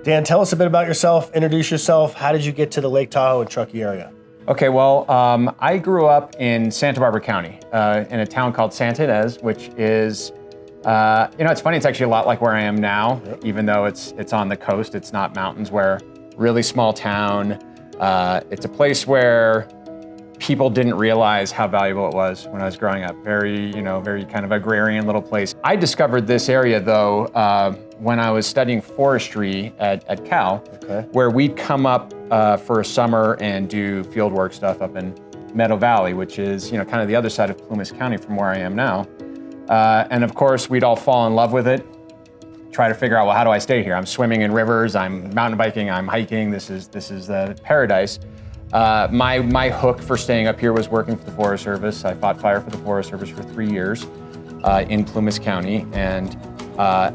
Dan, tell us a bit about yourself, introduce yourself. How did you get to the Lake Tahoe and Truckee area? Okay, well, I grew up in Santa Barbara County, in a town called Santa Ynez, which is, it's funny, it's actually a lot like where I am now, even though it's on the coast, it's not mountains, where really small town. It's a place where people didn't realize how valuable it was when I was growing up. Very kind of agrarian little place. I discovered this area though, when I was studying forestry at Cal, where we'd come up for a summer and do field work stuff up in Meadow Valley, which is, kind of the other side of Plumas County from where I am now. And of course, we'd all fall in love with it, try to figure out, well, how do I stay here? I'm swimming in rivers, I'm mountain biking, I'm hiking, this is paradise. My hook for staying up here was working for the Forest Service. I fought fire for the Forest Service for 3 years in Plumas County, and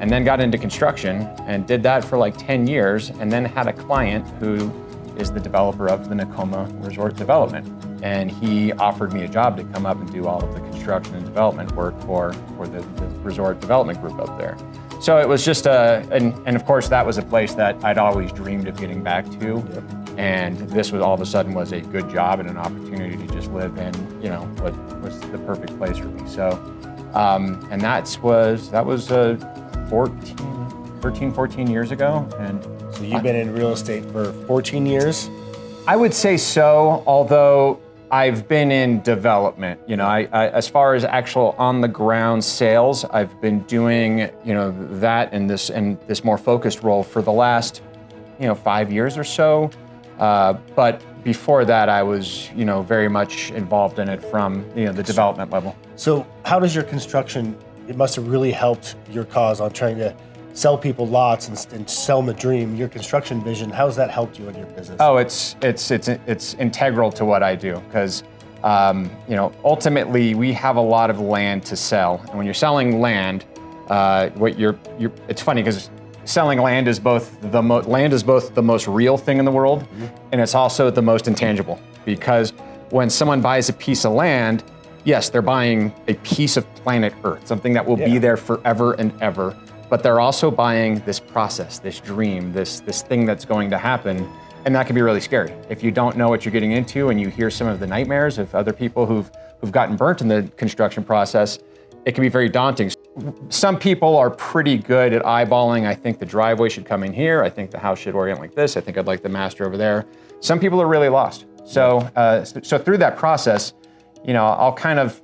then got into construction and did that for like 10 years, and then had a client who is the developer of the Nakoma Resort Development. And he offered me a job to come up and do all of the construction and development work for the resort development group up there. So it was just and of course that was a place that I'd always dreamed of getting back to. And this was all of a sudden was a good job and an opportunity to just live in, what was the perfect place for me. So, and that was 14 years ago. And so you've been in real estate for 14 years? I would say so, although I've been in development. I as far as actual on the ground sales, I've been doing, that in this more focused role for the last, 5 years or so. But before that, I was, very much involved in it from, the development level. So how does your construction, it must have really helped your cause on trying to sell people lots and sell them a dream, your construction vision, how has that helped you in your business? Oh, it's integral to what I do, because, ultimately we have a lot of land to sell. And when you're selling land, it's funny because selling land is both the most real thing in the world, and it's also the most intangible. Because when someone buys a piece of land, yes, they're buying a piece of planet Earth, something that will be there forever and ever. But they're also buying this process, this dream, this thing that's going to happen, and that can be really scary. If you don't know what you're getting into, and you hear some of the nightmares of other people who've gotten burnt in the construction process, it can be very daunting. Some people are pretty good at eyeballing, I think the driveway should come in here, I think the house should orient like this, I think I'd like the master over there. Some people are really lost. So through that process, I'll kind of,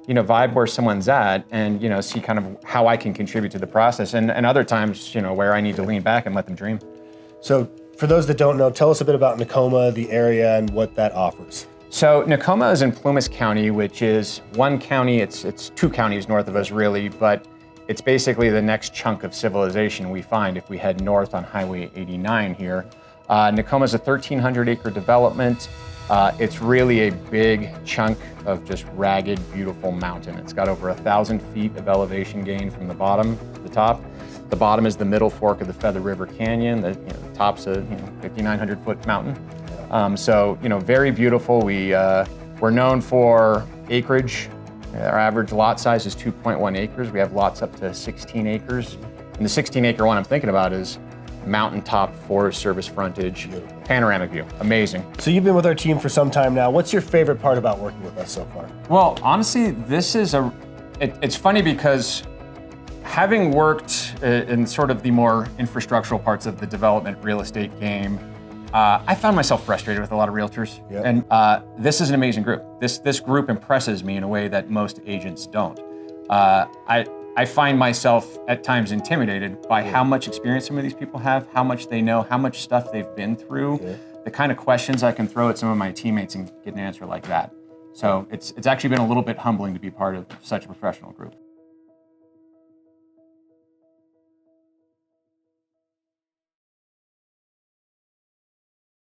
vibe where someone's at and, see kind of how I can contribute to the process. And other times, where I need to lean back and let them dream. So for those that don't know, tell us a bit about Nakoma, the area, and what that offers. So Nakoma is in Plumas County, which is one county, it's 2 counties north of us really, but it's basically the next chunk of civilization we find if we head north on Highway 89 here. Nakoma is a 1,300 acre development. It's really a big chunk of just ragged, beautiful mountain. It's got over 1,000 feet of elevation gain from the bottom to the top. The bottom is the middle fork of the Feather River Canyon. The top's a 5,900 foot mountain. So very beautiful. We're known for acreage. Our average lot size is 2.1 acres. We have lots up to 16 acres. And the 16 acre one I'm thinking about is mountaintop Forest Service frontage, panoramic view, amazing. So you've been with our team for some time now. What's your favorite part about working with us so far? Well, honestly, this is it's funny because having worked in sort of the more infrastructural parts of the development real estate game, I found myself frustrated with a lot of realtors. And this is an amazing group. This group impresses me in a way that most agents don't. I find myself at times intimidated by how much experience some of these people have, how much they know, how much stuff they've been through, the kind of questions I can throw at some of my teammates and get an answer like that. So it's actually been a little bit humbling to be part of such a professional group.